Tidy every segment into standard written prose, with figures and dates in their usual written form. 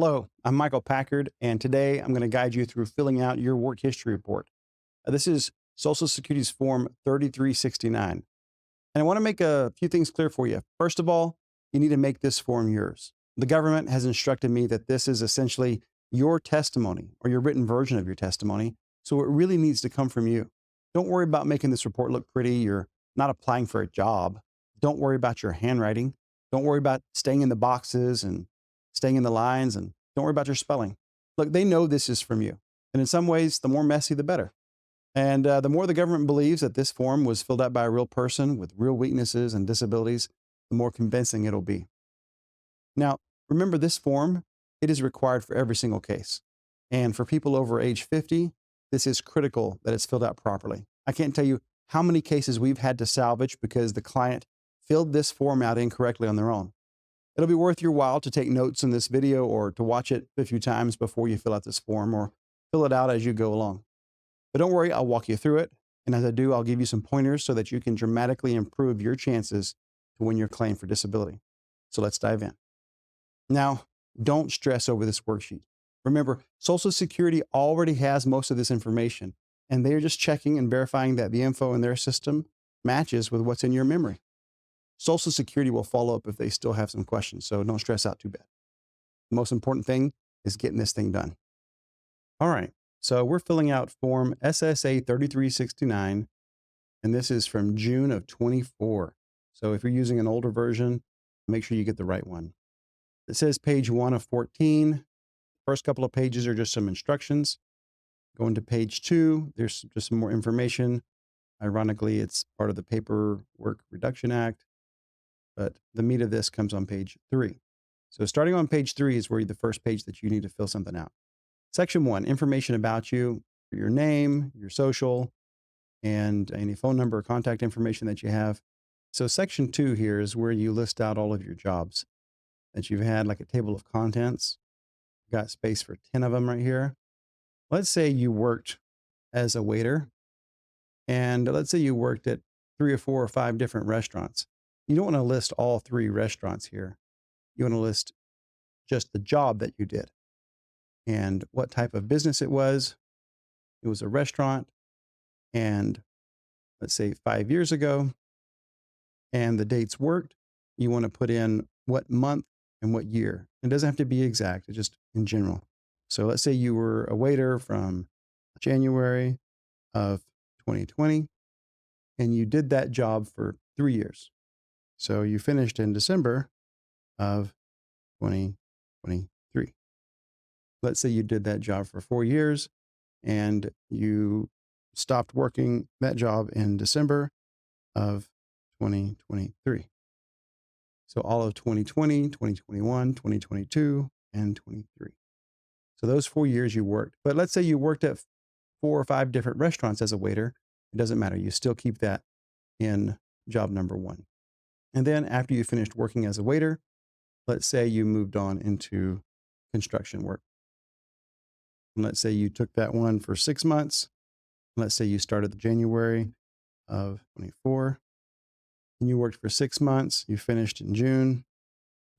Hello, I'm Michael Packard, and today I'm going to guide you through filling out your work history report. This is Social Security's Form 3369. And I want to make a few things clear for you. First of all, you need to make this form yours. The government has instructed me that this is essentially your testimony or your written version of your testimony, so it really needs to come from you. Don't worry about making this report look pretty. You're not applying for a job. Don't worry about your handwriting. Don't worry about staying in the boxes and staying in the lines, and don't worry about your spelling. Look, they know this is from you. And in some ways, the more messy, the better. And the more the government believes that this form was filled out by a real person with real weaknesses and disabilities, the more convincing it'll be. Now, remember this form, it is required for every single case. And for people over age 50, this is critical that it's filled out properly. I can't tell you how many cases we've had to salvage because the client filled this form out incorrectly on their own. It'll be worth your while to take notes in this video or to watch it a few times before you fill out this form or fill it out as you go along. But don't worry, I'll walk you through it. And as I do, I'll give you some pointers so that you can dramatically improve your chances to win your claim for disability. So let's dive in. Now, don't stress over this worksheet. Remember, Social Security already has most of this information, and they're just checking and verifying that the info in their system matches with what's in your memory. Social Security will follow up if they still have some questions, so don't stress out too bad. The most important thing is getting this thing done. All right, so we're filling out Form SSA 3369, and this is from June of 24. So if you're using an older version, make sure you get the right one. It says page 1 of 14. First couple of pages are just some instructions. Going to page 2, there's just some more information. Ironically, it's part of the Paperwork Reduction Act, but the meat of this comes on page 3. So starting on page 3 is where the first page that you need to fill something out. Section 1, information about you, your name, your social, and any phone number or contact information that you have. So section 2 here is where you list out all of your jobs that you've had, like a table of contents. You've got space for 10 of them right here. Let's say you worked as a waiter, and let's say you worked at 3 or 4 or 5 different restaurants. You don't want to list all 3 restaurants here. You want to list just the job that you did and what type of business it was. It was a restaurant, and let's say 5 years ago, and the dates worked. You want to put in what month and what year. It doesn't have to be exact, it's just in general. So let's say you were a waiter from January of 2020, and you did that job for 3 years. So you finished in December of 2023. Let's say you did that job for 4 years and you stopped working that job in December of 2023. So all of 2020, 2021, 2022, and 23. So those 4 years you worked. But let's say you worked at 4 or 5 different restaurants as a waiter. It doesn't matter. You still keep that in job number 1. And then after you finished working as a waiter, let's say you moved on into construction work. And let's say you took that one for 6 months. Let's say you started January of 24 and you worked for 6 months. You finished in June.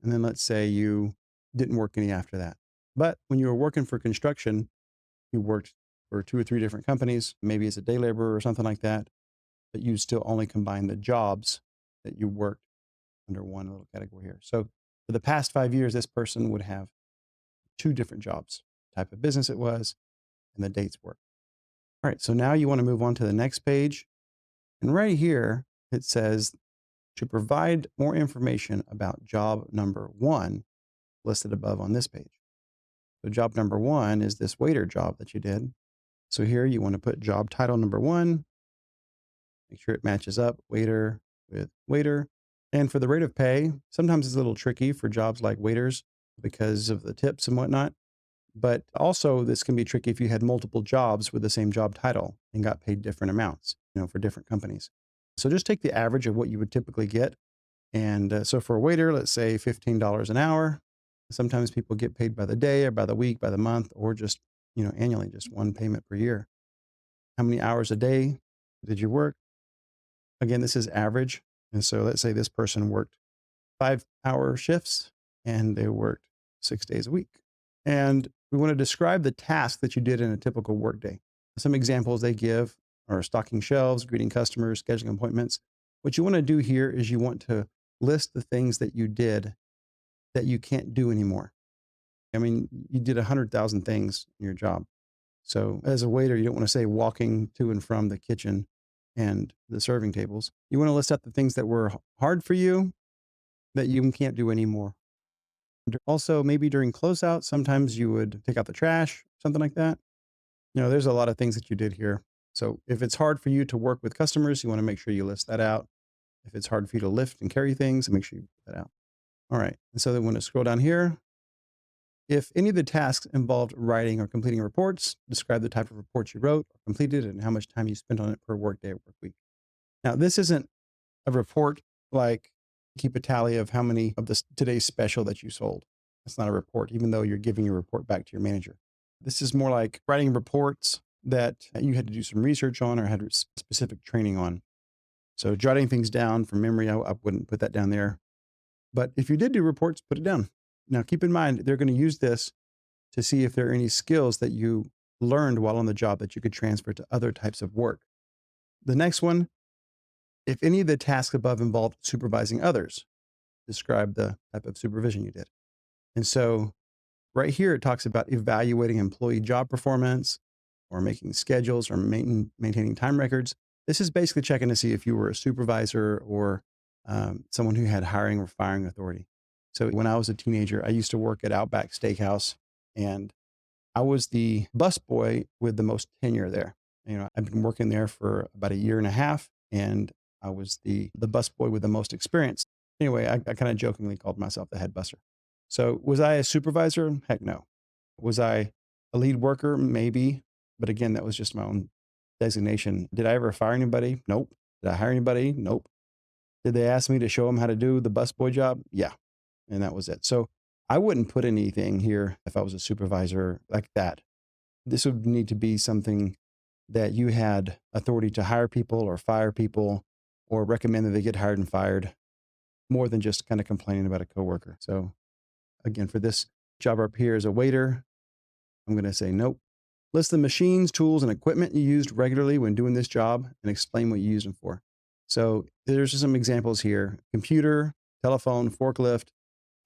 And then let's say you didn't work any after that. But when you were working for construction, you worked for 2 or 3 different companies, maybe as a day laborer or something like that, but you still only combine the jobs that you worked under one little category here. So for the past 5 years, this person would have 2 different jobs, type of business it was, and the dates work. All right, so now you want to move on to the next page. And right here, it says to provide more information about job number 1 listed above on this page. So job number 1 is this waiter job that you did. So here you want to put job title number 1, make sure it matches up waiter with waiter. And for the rate of pay, sometimes it's a little tricky for jobs like waiters because of the tips and whatnot. But also this can be tricky if you had multiple jobs with the same job title and got paid different amounts, for different companies. So just take the average of what you would typically get. And so for a waiter, let's say $15 an hour. Sometimes people get paid by the day or by the week, by the month, or just, annually, just one payment per year. How many hours a day did you work? Again, this is average. And so let's say this person worked 5-hour shifts and they worked 6 days a week. And we want to describe the task that you did in a typical workday. Some examples they give are stocking shelves, greeting customers, scheduling appointments. What you want to do here is you want to list the things that you did that you can't do anymore. I mean, you did 100,000 things in your job. So as a waiter, you don't want to say walking to and from the kitchen and the serving tables. You want to list out the things that were hard for you that you can't do anymore. Also, maybe during closeout, sometimes you would take out the trash, something like that. There's a lot of things that you did here. So if it's hard for you to work with customers, you want to make sure you list that out. If it's hard for you to lift and carry things, make sure you put that out. All right. And so then when I scroll down here, if any of the tasks involved writing or completing reports, describe the type of reports you wrote or completed and how much time you spent on it per workday or work week. Now, this isn't a report like keep a tally of how many of this today's special that you sold. That's not a report, even though you're giving your report back to your manager. This is more like writing reports that you had to do some research on or had specific training on. So jotting things down from memory, I wouldn't put that down there. But if you did do reports, put it down. Now, keep in mind, they're going to use this to see if there are any skills that you learned while on the job that you could transfer to other types of work. The next one, if any of the tasks above involved supervising others, describe the type of supervision you did. And so right here, it talks about evaluating employee job performance or making schedules or maintaining time records. This is basically checking to see if you were a supervisor or someone who had hiring or firing authority. So when I was a teenager, I used to work at Outback Steakhouse, and I was the busboy with the most tenure there. I've been working there for about a year and a half, and I was the busboy with the most experience. Anyway, I kind of jokingly called myself the head busser. So was I a supervisor? Heck no. Was I a lead worker? Maybe. But again, that was just my own designation. Did I ever fire anybody? Nope. Did I hire anybody? Nope. Did they ask me to show them how to do the busboy job? Yeah. And that was it. So I wouldn't put anything here if I was a supervisor like that. This would need to be something that you had authority to hire people or fire people or recommend that they get hired and fired more than just kind of complaining about a coworker. So again, for this job up here as a waiter, I'm going to say nope. List the machines, tools, and equipment you used regularly when doing this job and explain what you use them for. So there's just some examples here. Computer, telephone, forklift,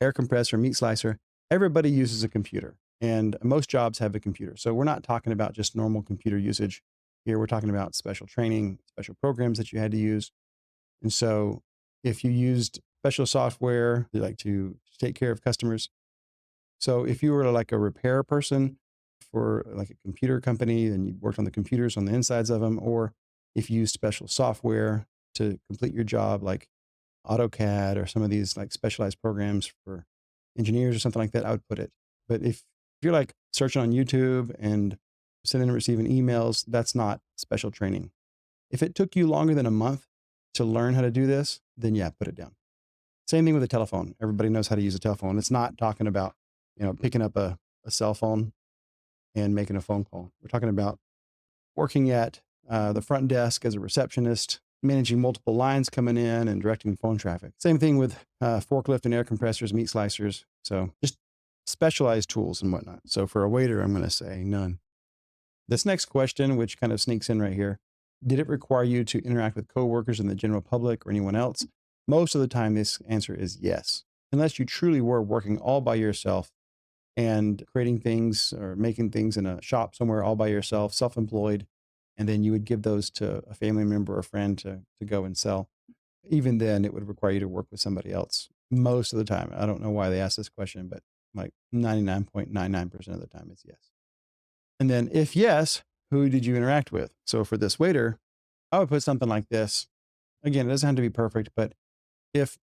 air compressor, meat slicer. Everybody uses a computer, and most jobs have a computer. So we're not talking about just normal computer usage here. We're talking about special training, special programs that you had to use. And so if you used special software like to take care of customers. So if you were like a repair person for like a computer company, then you worked on the computers on the insides of them, or if you used special software to complete your job, like AutoCAD or some of these like specialized programs for engineers or something like that, I would put it. But if you're like searching on YouTube and sending and receiving emails, that's not special training. If it took you longer than a month to learn how to do this, then yeah, put it down. Same thing with a telephone. Everybody knows how to use a telephone. It's not talking about, picking up a cell phone and making a phone call. We're talking about working at the front desk as a receptionist, managing multiple lines coming in and directing phone traffic. Same thing with forklift and air compressors, meat slicers. So just specialized tools and whatnot. So for a waiter, I'm going to say none. This next question, which kind of sneaks in right here, did it require you to interact with coworkers and the general public or anyone else? Most of the time, this answer is yes. Unless you truly were working all by yourself and creating things or making things in a shop somewhere all by yourself, self-employed, and then you would give those to a family member or friend to go and sell. Even then, it would require you to work with somebody else most of the time. I don't know why they asked this question, but like 99.99% of the time, it's yes. And then if yes, who did you interact with? So for this waiter, I would put something like this. Again, it doesn't have to be perfect, but if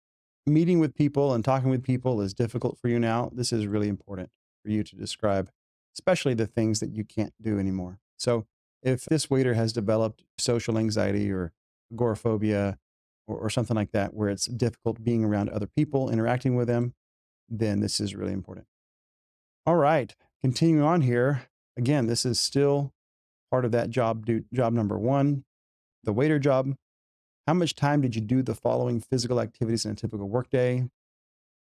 meeting with people and talking with people is difficult for you now, this is really important for you to describe, especially the things that you can't do anymore. So if this waiter has developed social anxiety or agoraphobia or something like that, where it's difficult being around other people, interacting with them, then this is really important. All right, continuing on here. Again, this is still part of that job number one, the waiter job. How much time did you do the following physical activities in a typical workday?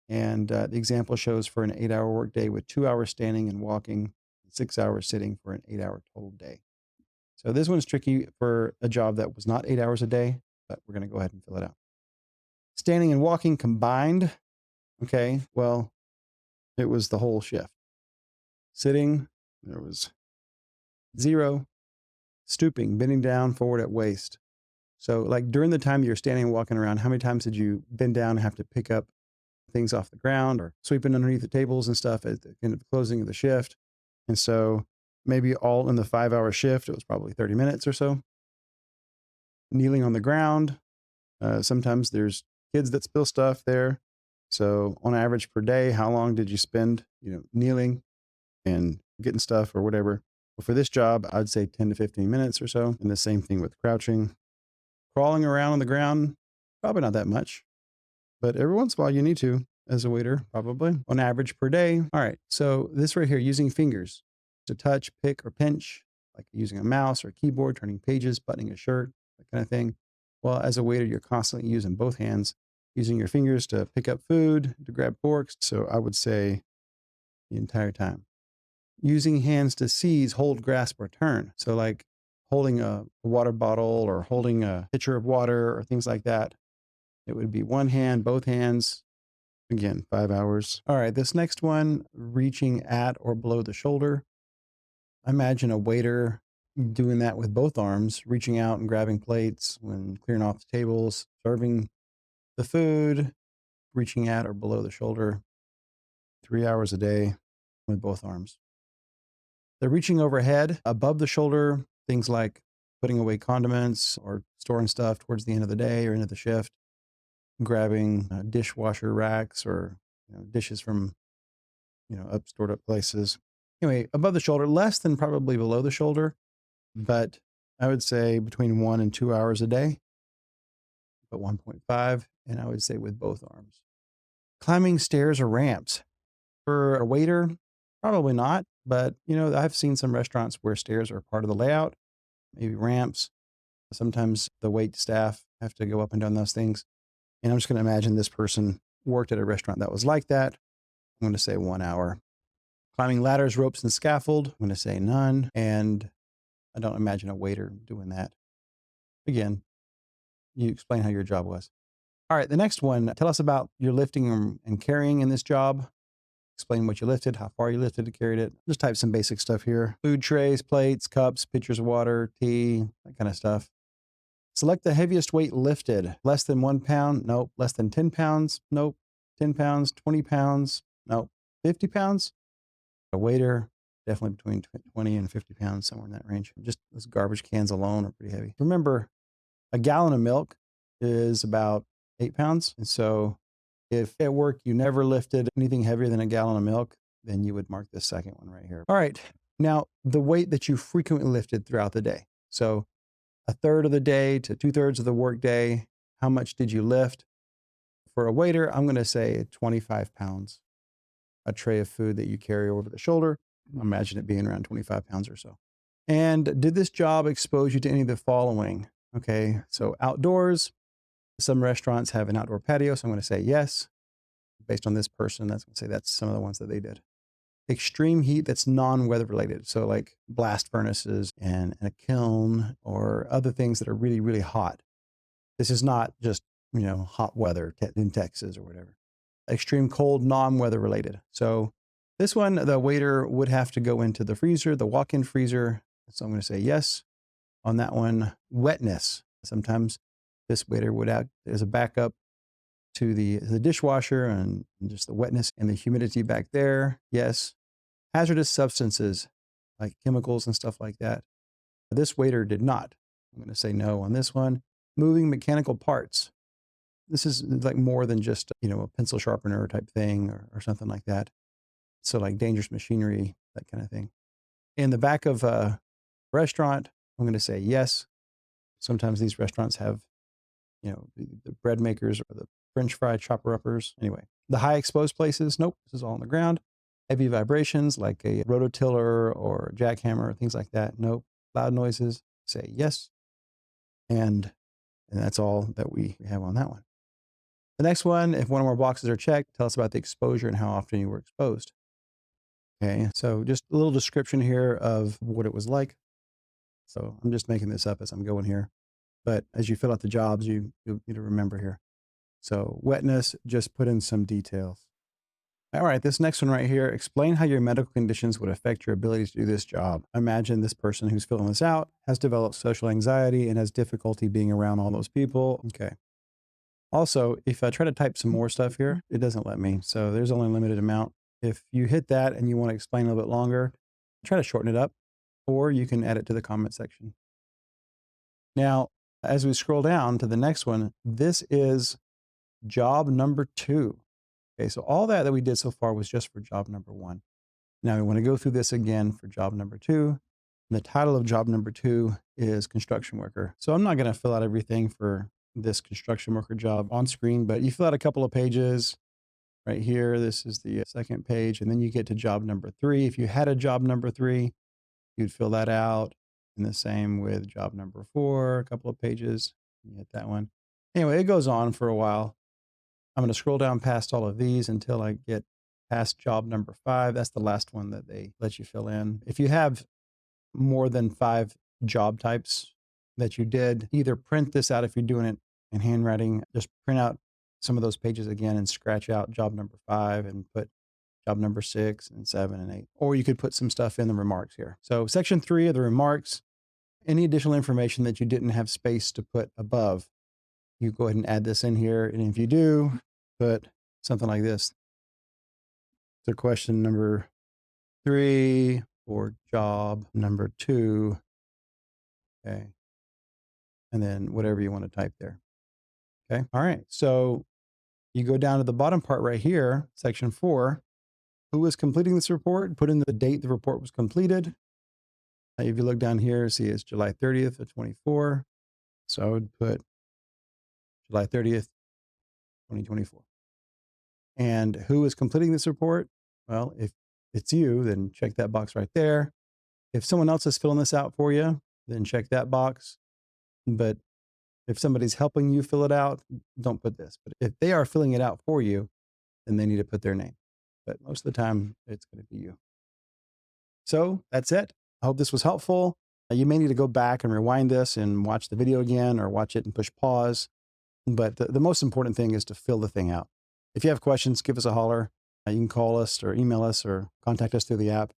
And the example shows for an 8-hour workday with 2 hours standing and walking, 6 hours sitting for an 8-hour total day. So this one's tricky for a job that was not 8 hours a day, but we're going to go ahead and fill it out. Standing and walking combined. Okay, well, it was the whole shift. Sitting, there was 0. Stooping, bending down forward at waist. So like during the time you're standing and walking around, how many times did you bend down and have to pick up things off the ground or sweeping underneath the tables and stuff at the end of the closing of the shift? And so maybe all in the 5-hour shift, it was probably 30 minutes or so. Kneeling on the ground. Sometimes there's kids that spill stuff there. So on average per day, how long did you spend, kneeling and getting stuff or whatever? Well, for this job, I'd say 10 to 15 minutes or so. And the same thing with crouching. Crawling around on the ground, probably not that much, but every once in a while you need to as a waiter, probably on average per day. All right. So this right here, using fingers to touch, pick, or pinch, like using a mouse or a keyboard, turning pages, buttoning a shirt, that kind of thing. Well, as a waiter, you're constantly using both hands, using your fingers to pick up food, to grab forks. So I would say the entire time. Using hands to seize, hold, grasp, or turn. So like holding a water bottle or holding a pitcher of water or things like that. It would be one hand, both hands. Again, 5 hours. All right, this next one, reaching at or below the shoulder. Imagine a waiter doing that with both arms, reaching out and grabbing plates when clearing off the tables, serving the food, reaching at or below the shoulder, 3 hours a day with both arms. The reaching overhead, above the shoulder, things like putting away condiments or storing stuff towards the end of the day or end of the shift, grabbing dishwasher racks or dishes from up stored up places. Anyway, above the shoulder, less than probably below the shoulder, but I would say between 1 and 2 hours a day, but 1.5, and I would say with both arms. Climbing stairs or ramps. For a waiter, probably not, but I've seen some restaurants where stairs are part of the layout, maybe ramps. Sometimes the wait staff have to go up and down those things. And I'm just going to imagine this person worked at a restaurant that was like that. I'm going to say 1 hour. Climbing ladders, ropes, and scaffold. I'm going to say none. And I don't imagine a waiter doing that. Again, you explain how your job was. All right, the next one, tell us about your lifting and carrying in this job. Explain what you lifted, how far you lifted and carried it. Just type some basic stuff here. Food trays, plates, cups, pitchers of water, tea, that kind of stuff. Select the heaviest weight lifted. Less than 1 pound? Nope. Less than 10 pounds? Nope. 10 pounds, 20 pounds? Nope. 50 pounds? A waiter, definitely between 20 and 50 pounds, somewhere in that range. Just those garbage cans alone are pretty heavy. Remember, a gallon of milk is about 8 pounds. And so if at work you never lifted anything heavier than a gallon of milk, then you would mark this second one right here. All right. Now, the weight that you frequently lifted throughout the day. So a third of the day to 2/3 of the work day, how much did you lift? For a waiter, I'm going to say 25 pounds. A tray of food that you carry over the shoulder. Imagine it being around 25 pounds or so. And did this job expose you to any of the following? Okay, so outdoors, some restaurants have an outdoor patio, so I'm going to say yes. Based on this person, that's going to say that's some of the ones that they did. Extreme heat that's non-weather related. So like blast furnaces and a kiln or other things that are really, really hot. This is not just, hot weather in Texas or whatever. Extreme cold, non-weather related. So this one, the waiter would have to go into the freezer, the walk-in freezer. So I'm going to say yes on that one. Wetness. Sometimes this waiter would act as a backup to the dishwasher and just the wetness and the humidity back there. Yes. Hazardous substances like chemicals and stuff like that. This waiter did not. I'm going to say no on this one. Moving mechanical parts. This is like more than just, a pencil sharpener type thing or something like that. So like dangerous machinery, that kind of thing. In the back of a restaurant, I'm going to say yes. Sometimes these restaurants have, the bread makers or the French fry chopper uppers. Anyway, the high exposed places, nope, this is all on the ground. Heavy vibrations like a rototiller or a jackhammer, things like that, nope. Loud noises, say yes. And that's all that we have on that one. The next one, if one or more boxes are checked, tell us about the exposure and how often you were exposed. Okay, so just a little description here of what it was like. So I'm just making this up as I'm going here. But as you fill out the jobs, you need to remember here. So wetness, just put in some details. All right, this next one right here, explain how your medical conditions would affect your ability to do this job. Imagine this person who's filling this out has developed social anxiety and has difficulty being around all those people. Okay. Also, if I try to type some more stuff here, it doesn't let me. So there's only a limited amount. If you hit that and you want to explain a little bit longer, try to shorten it up, or you can add it to the comment section. Now, as we scroll down to the next one, this is job number 2. Okay, so all that we did so far was just for job number 1. Now we want to go through this again for job number 2. And the title of job number 2 is construction worker. So I'm not going to fill out everything for this construction worker job on screen, but you fill out a couple of pages right here. This is the second page, and then you get to job number 3. If you had a job number 3, you'd fill that out. And the same with job number 4, a couple of pages. You hit that one. Anyway, it goes on for a while. I'm going to scroll down past all of these until I get past job number 5. That's the last one that they let you fill in. If you have more than 5 job types that you did, either print this out if you're doing it in handwriting, just print out some of those pages again and scratch out job number 5 and put job number 6 and 7 and 8. Or you could put some stuff in the remarks here. So section 3 of the remarks, any additional information that you didn't have space to put above, you go ahead and add this in here. And if you do, put something like this. So question number 3 or job number 2. Okay. And then whatever you want to type there. Okay. All right. So you go down to the bottom part right here, section 4. Who is completing this report? Put in the date the report was completed. If you look down here, see it's July 30th of 24. So I would put July 30th, 2024. And who is completing this report? Well, if it's you, then check that box right there. If someone else is filling this out for you, then check that box. But if somebody's helping you fill it out, don't put this. But if they are filling it out for you, then they need to put their name. But most of the time, it's going to be you. So that's it. I hope this was helpful. You may need to go back and rewind this and watch the video again or watch it and push pause. But the most important thing is to fill the thing out. If you have questions, give us a holler. You can call us or email us or contact us through the app,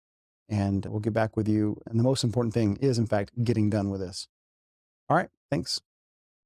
and we'll get back with you. And the most important thing is, in fact, getting done with this. All right. Thanks.